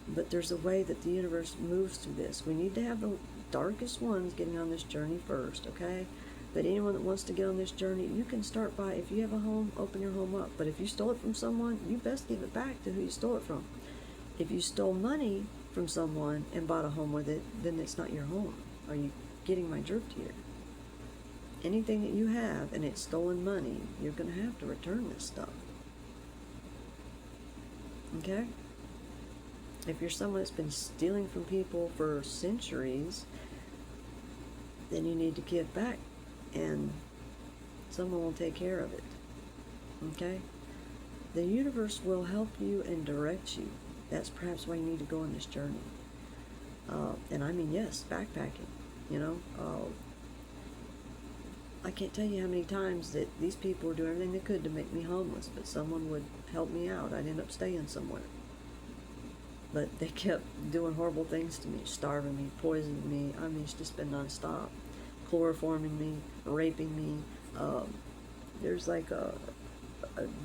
but there's a way that the universe moves through this. We need to have the darkest ones getting on this journey first, okay? But anyone that wants to get on this journey, you can start by, if you have a home, open your home up. But if you stole it from someone, you best give it back to who you stole it from. If you stole money from someone and bought a home with it, then it's not your home. Are you getting my drift here? Anything that you have and it's stolen money, you're going to have to return this stuff. Okay? If you're someone that's been stealing from people for centuries, then you need to give back and someone will take care of it. Okay? The universe will help you and direct you. That's perhaps why you need to go on this journey. And I mean, yes, backpacking, you know. I can't tell you how many times that these people were doing everything they could to make me homeless, but someone would help me out. I'd end up staying somewhere. But they kept doing horrible things to me, starving me, poisoning me. I mean, it's just been nonstop. Chloroforming me, raping me. There's like a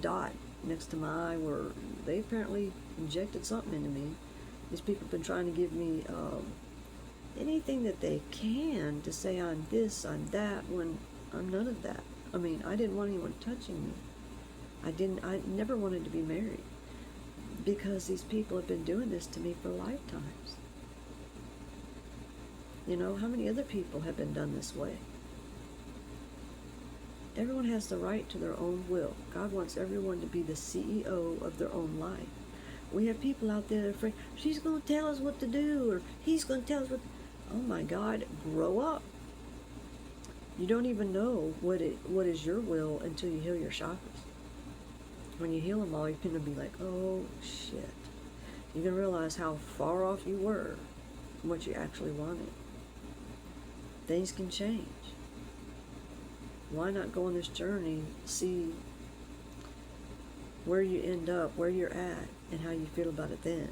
dot next to my eye where they apparently injected something into me These people have been trying to give me anything that they can to say I'm this, I'm that, when I'm none of that. I mean, I didn't want anyone touching me. I never wanted to be married because these people have been doing this to me for lifetimes. You know, how many other people have been done this way? Everyone has the right to their own will. God wants everyone to be the CEO of their own life. We have people out there that are afraid, she's going to tell us what to do, or he's going to tell us what. Oh my God, grow up. You don't even know what is your will until you heal your chakras. When you heal them all, you're going to be like, oh shit. You're going to realize how far off you were from what you actually wanted. Things can change. Why not go on this journey, see where you end up, where you're at, and how you feel about it then?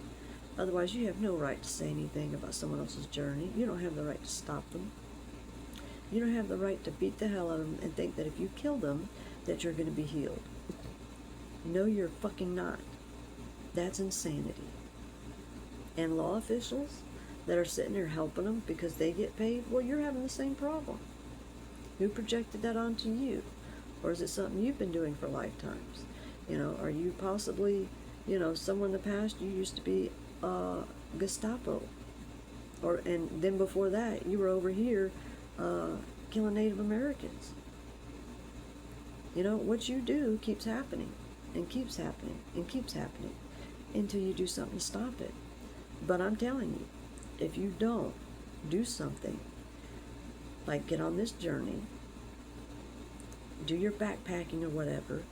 Otherwise, you have no right to say anything about someone else's journey. You don't have the right to stop them. You don't have the right to beat the hell out of them and think that if you kill them, that you're going to be healed. No, you're fucking not. That's insanity. And law officials that are sitting there helping them because they get paid, well, you're having the same problem. Who projected that onto you? Or is it something you've been doing for lifetimes? You know, are you possibly, you know, someone in the past, you used to be Gestapo. And then before that, you were over here killing Native Americans. You know, what you do keeps happening, and keeps happening, and keeps happening, until you do something to stop it. But I'm telling you, if you don't do something, like get on this journey, do your backpacking or whatever,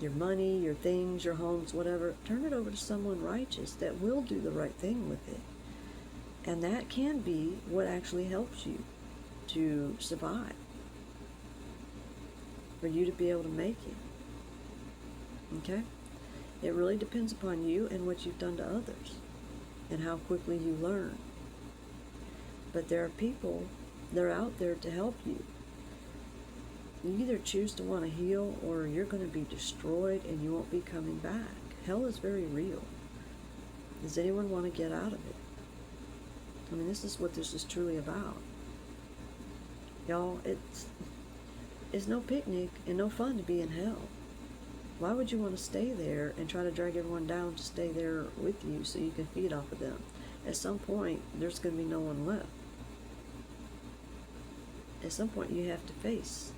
your money, your things, your homes, whatever, turn it over to someone righteous that will do the right thing with it. And that can be what actually helps you to survive, for you to be able to make it. Okay? It really depends upon you and what you've done to others, and how quickly you learn. But there are people that are out there to help you. You either choose to want to heal, or you're going to be destroyed and you won't be coming back. Hell is very real. Does anyone want to get out of it? I mean, this is what this is truly about. Y'all, it's no picnic and no fun to be in hell. Why would you want to stay there and try to drag everyone down to stay there with you so you can feed off of them? At some point, there's going to be no one left. At some point, you have to face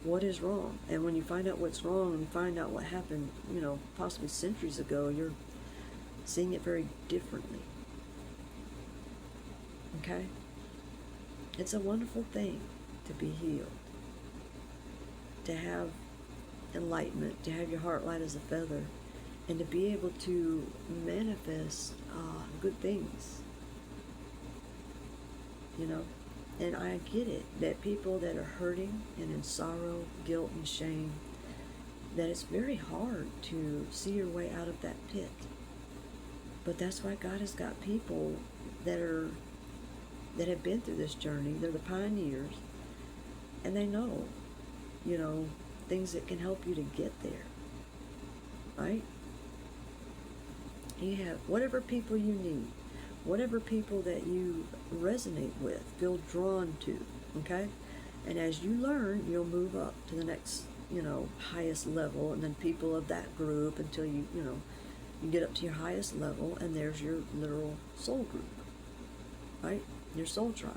what is wrong. And when you find out what's wrong, and you find out what happened, you know, possibly centuries ago, you're seeing it very differently. Okay? It's a wonderful thing to be healed, to have enlightenment, to have your heart light as a feather, and to be able to manifest good things. You know? And I get it, that people that are hurting and in sorrow, guilt, and shame, that it's very hard to see your way out of that pit. But that's why God has got people that have been through this journey. They're the pioneers, and they know, you know, things that can help you to get there. Right? You have whatever people you need, whatever people that you resonate with, feel drawn to, okay? And as you learn, you'll move up to the next, you know, highest level, and then people of that group until you get up to your highest level, and there's your literal soul group, right? Your soul tribe.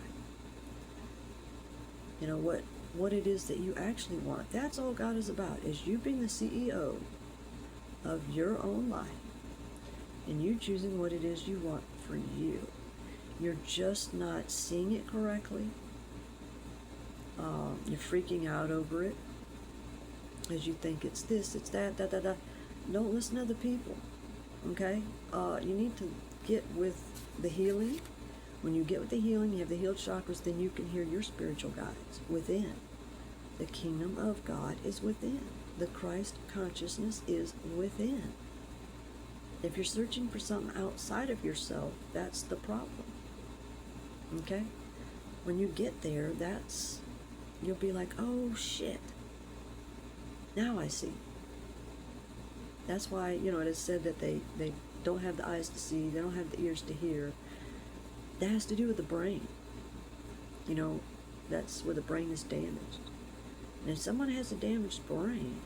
You know, what it is that you actually want. That's all God is about, is you being the CEO of your own life, and you choosing what it is you want for you. You're just not seeing it correctly. You're freaking out over it, as you think it's this, it's that, da. Don't listen to other people, okay? You need to get with the healing. When you get with the healing, you have the healed chakras, then you can hear your spiritual guides within. The kingdom of God is within. The Christ consciousness is within. If you're searching for something outside of yourself, that's the problem. Okay? When you get there, you'll be like, oh shit. Now I see. That's why, you know, it is said that they don't have the eyes to see, they don't have the ears to hear. That has to do with the brain. You know, that's where the brain is damaged. And if someone has a damaged brain,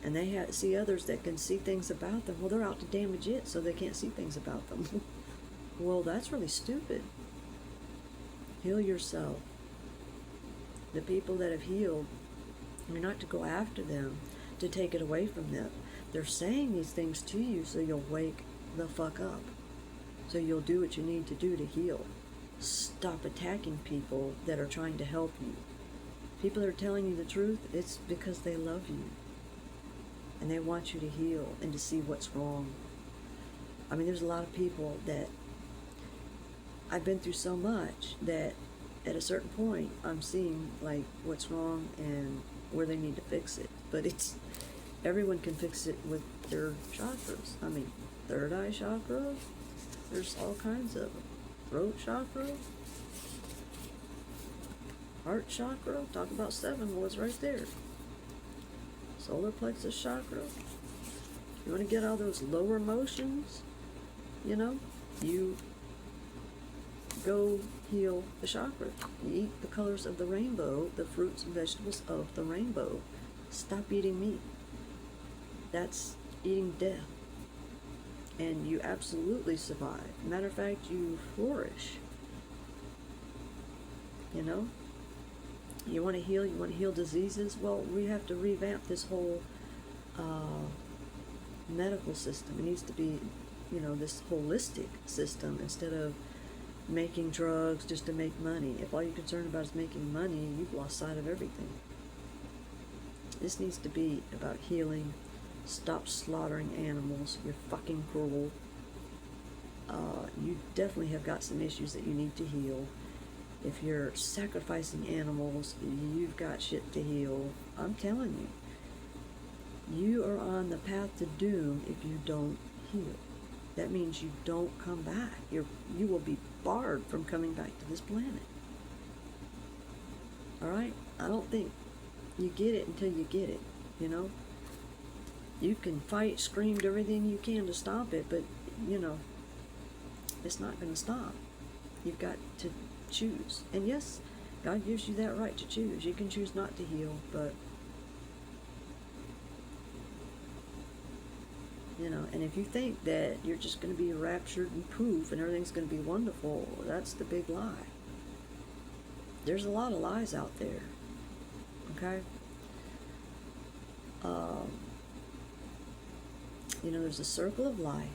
and they see others that can see things about them, well, they're out to damage it so they can't see things about them. Well, that's really stupid. Heal yourself. The people that have healed, you're not to go after them to take it away from them. They're saying these things to you so you'll wake the fuck up. So you'll do what you need to do to heal. Stop attacking people that are trying to help you. People that are telling you the truth, it's because they love you. And they want you to heal and to see what's wrong. I mean, there's a lot of people that I've been through so much that at a certain point I'm seeing like what's wrong and where they need to fix it. But everyone can fix it with their chakras. I mean, third eye chakra, there's all kinds of them. Throat chakra, heart chakra, talk about 7 was right there. Solar plexus chakra. You want to get all those lower emotions, you know, you go heal the chakra. You eat the colors of the rainbow, the fruits and vegetables of the rainbow. Stop eating meat. That's eating death. And you absolutely survive. Matter of fact, you flourish. You know? You want to heal diseases? Well, we have to revamp this whole medical system. It needs to be, you know, this holistic system instead of making drugs just to make money. If all you're concerned about is making money, you've lost sight of everything. This needs to be about healing. Stop slaughtering animals. You're fucking cruel. You definitely have got some issues that you need to heal. If you're sacrificing animals, you've got shit to heal. I'm telling you. You are on the path to doom if you don't heal. That means you don't come back. You will be barred from coming back to this planet. Alright? I don't think you get it until you get it, you know? You can fight, scream, do everything you can to stop it, but, you know, it's not going to stop. You've got to choose. And yes, God gives you that right to choose. You can choose not to heal, but, you know, and if you think that you're just going to be raptured and poof and everything's going to be wonderful, that's the big lie. There's a lot of lies out there. Okay? You know, there's a circle of life.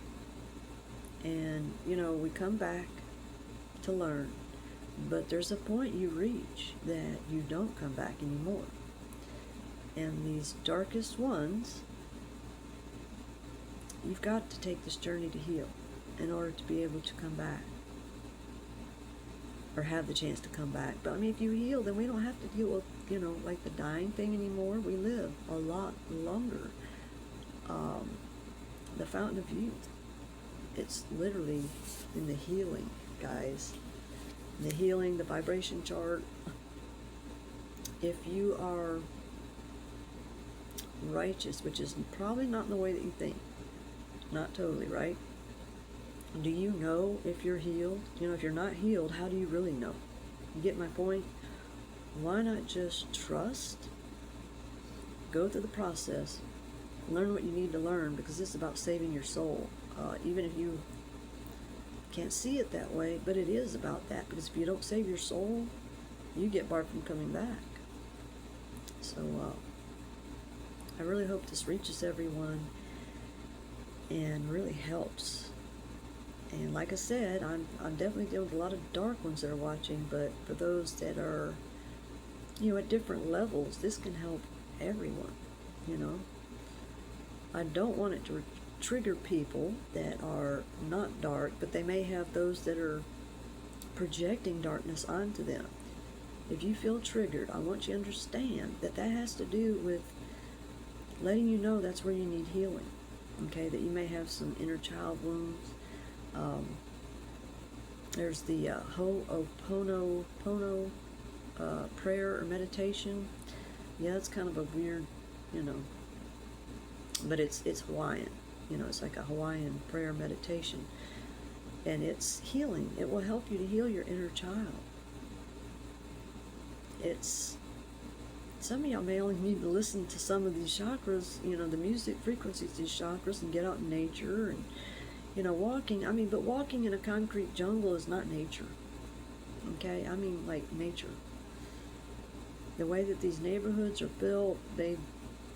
And, you know, we come back to learn. But there's a point you reach that you don't come back anymore. And these darkest ones, you've got to take this journey to heal in order to be able to come back. Or have the chance to come back. But I mean, if you heal, then we don't have to deal with, you know, like the dying thing anymore. We live a lot longer. The fountain of youth. It's literally in the healing, guys. The healing, the vibration chart. If you are righteous, which is probably not in the way that you think. Not totally, right? Do you know if you're healed? You know, if you're not healed, how do you really know? You get my point? Why not just trust? Go through the process. Learn what you need to learn, because this is about saving your soul. Even if you can't see it that way, but it is about that. Because if you don't save your soul, you get barred from coming back. So, I really hope this reaches everyone and really helps. And like I said, I'm definitely dealing with a lot of dark ones that are watching, but for those that are, you know, at different levels, this can help everyone, you know. I don't want it to trigger people that are not dark, but they may have those that are projecting darkness onto them. If you feel triggered, I want you to understand that that has to do with letting you know that's where you need healing, okay, that you may have some inner child wounds. There's the Ho'oponopono prayer or meditation. Yeah, it's kind of a weird, you know, but it's Hawaiian. It's like a Hawaiian prayer meditation. And it's healing. It will help you to heal your inner child. Some of y'all may only need to listen to some of these chakras, the music frequencies, these chakras, and get out in nature and, walking. But walking in a concrete jungle is not nature. Okay? Like nature. The way that these neighborhoods are built, they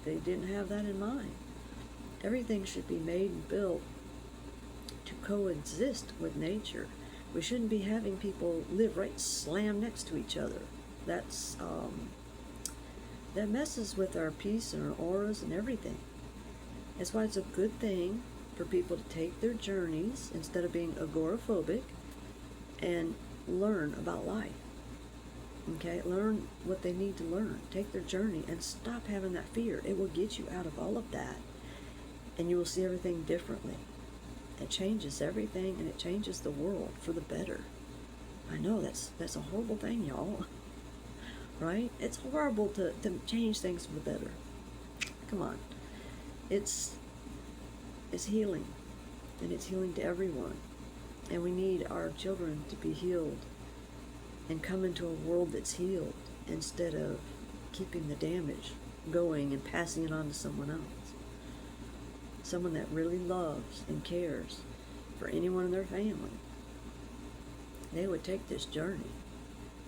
didn't have that in mind. Everything should be made and built to coexist with nature. We shouldn't be having people live right slam next to each other. That messes with our peace and our auras and everything. That's why it's a good thing for people to take their journeys instead of being agoraphobic and learn about life. Okay? Learn what they need to learn. Take their journey and stop having that fear. It will get you out of all of that, and you will see everything differently. It changes everything, and it changes the world for the better. I know that's a horrible thing, y'all. Right? It's horrible to change things for the better. Come on. It's healing, and it's healing to everyone. And we need our children to be healed and come into a world that's healed instead of keeping the damage going and passing it on to someone else. Someone that really loves and cares for anyone in their family. They would take this journey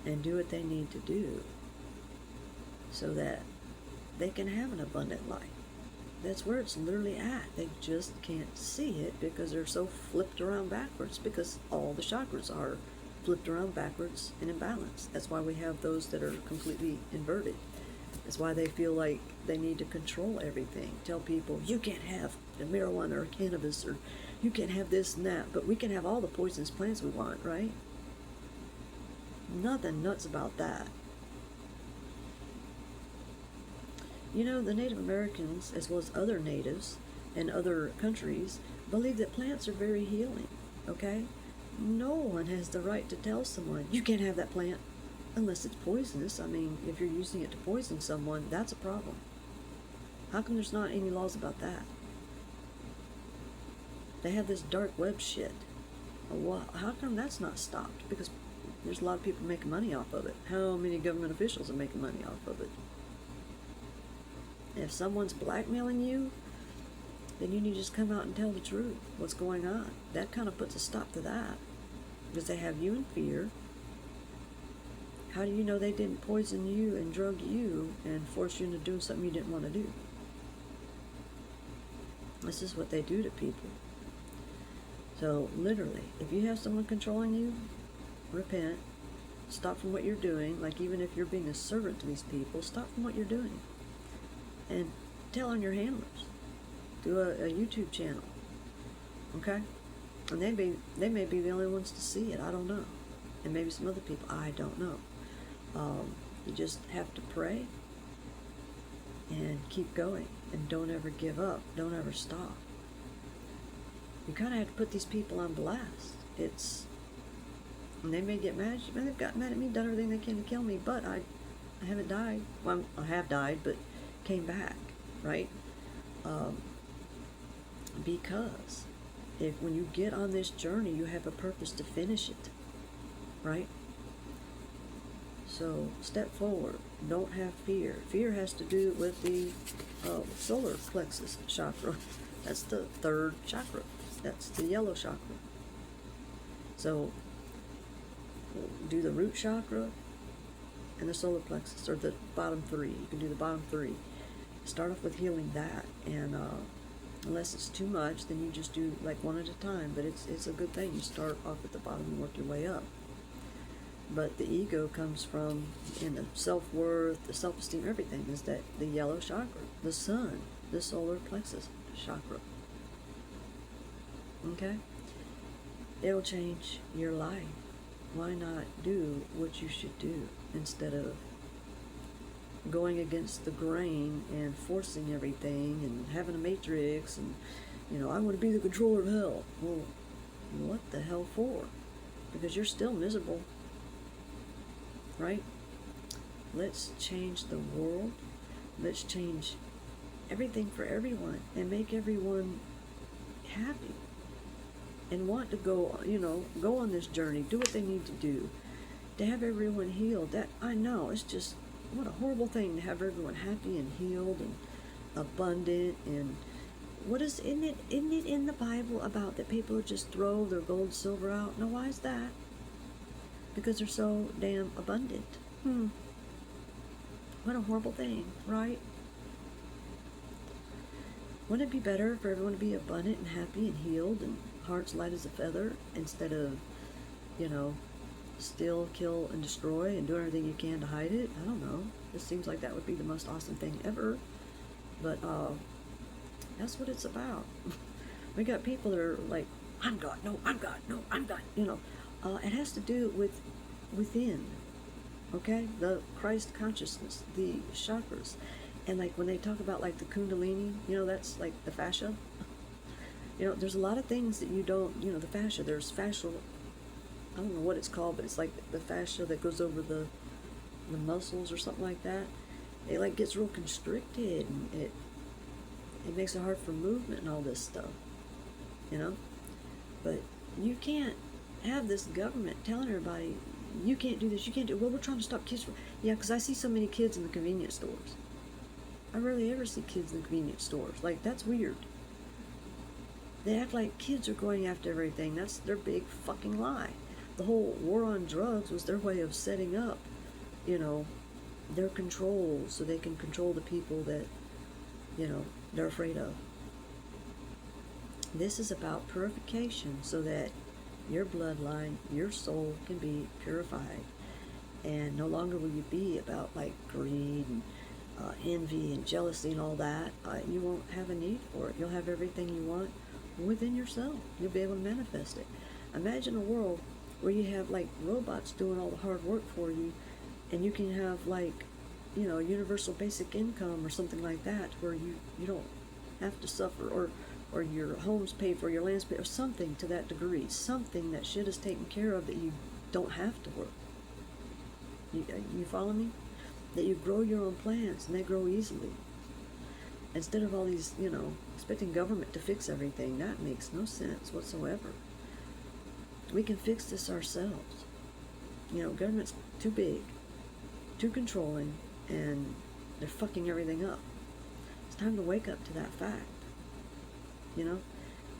and do what they need to do so that they can have an abundant life. That's where it's literally at. They just can't see it because they're so flipped around backwards, because all the chakras are flipped around backwards and imbalanced. That's why we have those that are completely inverted. That's why they feel like they need to control everything. Tell people, you can't have marijuana or cannabis, or you can't have this and that, but we can have all the poisonous plants we want, right? Nothing nuts about that. The Native Americans, as well as other natives and other countries, believe that plants are very healing, okay? No one has the right to tell someone, you can't have that plant unless it's poisonous. If you're using it to poison someone, that's a problem. How come there's not any laws about that? They have this dark web shit. How come that's not stopped? Because there's a lot of people making money off of it. How many government officials are making money off of it? If someone's blackmailing you, then you need to just come out and tell the truth, what's going on. That kind of puts a stop to that, because they have you in fear. How do you know they didn't poison you and drug you and force you into doing something you didn't want to do? This is what they do to people. So literally, if you have someone controlling you, repent, stop from what you're doing. Like, even if you're being a servant to these people, stop from what you're doing. And tell on your handlers. Do a YouTube channel. Okay? And they may be the only ones to see it. I don't know. And maybe some other people. I don't know. You just have to pray and keep going. And don't ever give up. Don't ever stop. You kind of have to put these people on blast. And they may get mad at you. They've got mad at me, done everything they can to kill me, but I haven't died. Well, I have died, but came back, right? Because when you get on this journey, you have a purpose to finish it, right? So step forward. Don't have fear. Fear has to do with the solar plexus chakra. That's the third chakra. That's the yellow chakra. So do the root chakra and the solar plexus, or the bottom three. You can do the bottom three. Start off with healing that, and unless it's too much, then you just do like one at a time. But it's a good thing. You start off at the bottom and work your way up. But the ego comes from, in the self-worth, the self-esteem, everything is that the yellow chakra, the sun, the solar plexus chakra. Okay? It'll change your life. Why not do what you should do instead of going against the grain and forcing everything and having a matrix and, I want to be the controller of hell. Well, what the hell for? Because you're still miserable, right? Let's change the world. Let's change everything for everyone and make everyone happy and want to go, go on this journey, do what they need to do, to have everyone healed. That, I know, it's just, what a horrible thing to have everyone happy and healed and abundant. And isn't it in the Bible about that people just throw their gold and silver out? Now, why is that? Because they're so damn abundant. What a horrible thing, right? Wouldn't it be better for everyone to be abundant and happy and healed and hearts light as a feather, instead of, steal, kill, and destroy and do everything you can to hide it? I don't know. It seems like that would be the most awesome thing ever. But that's what it's about. We got people that are like, I'm God, no, I'm God, no, I'm God. It has to do with within, okay? The Christ consciousness, the chakras. And like when they talk about like the kundalini, that's like the fascia. There's a lot of things that you don't, the fascia, there's fascial, I don't know what it's called, but it's like the fascia that goes over the muscles or something like that. It like gets real constricted, and it makes it hard for movement and all this stuff, But you can't have this government telling everybody, you can't do this, you can't do, well, we're trying to stop kids from, yeah, because I see so many kids in the convenience stores. I rarely ever see kids in the convenience stores. Like, that's weird. They act like kids are going after everything. That's their big fucking lie. The whole war on drugs was their way of setting up, their control, so they can control the people that, they're afraid of. This is about purification, so that your bloodline, your soul can be purified. And no longer will you be about like greed and envy and jealousy and all that. You won't have a need for it. You'll have everything you want within yourself. You'll be able to manifest it. Imagine a world where you have like robots doing all the hard work for you, and you can have like, universal basic income or something like that, where you don't have to suffer, or your home's paid for, your land's paid, or something to that degree. Something that shit is taken care of, that you don't have to work. You follow me? That you grow your own plants and they grow easily. Instead of all these, expecting government to fix everything. That makes no sense whatsoever. We can fix this ourselves. Government's too big, too controlling, and they're fucking everything up. It's time to wake up to that fact.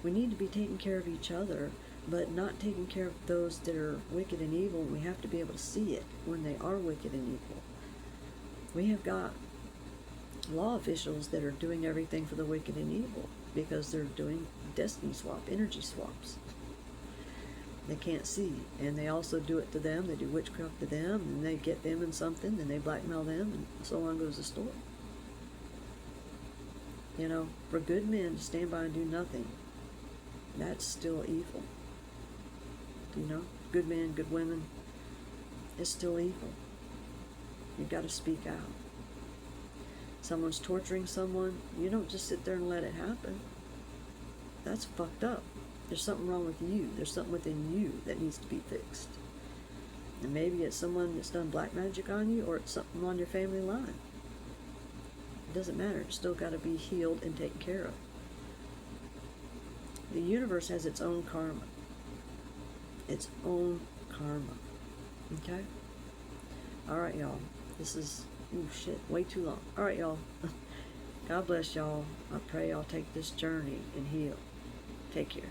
We need to be taking care of each other, but not taking care of those that are wicked and evil. We have to be able to see it when they are wicked and evil. We have got law officials that are doing everything for the wicked and evil, because they're doing destiny swap, energy swaps. They can't see, and they also do it to them. They do witchcraft to them, and they get them in something, and they blackmail them, and so on goes the story. For good men to stand by and do nothing, that's still evil. Good men, good women, it's still evil. You've got to speak out. Someone's torturing someone, you don't just sit there and let it happen. That's fucked up. There's something wrong with you. There's something within you that needs to be fixed. And maybe it's someone that's done black magic on you, or it's something on your family line. It doesn't matter. It's still got to be healed and taken care of. The universe has its own karma. Its own karma. Okay? Alright, y'all. This is, way too long. Alright, y'all. God bless y'all. I pray y'all take this journey and heal. Take care.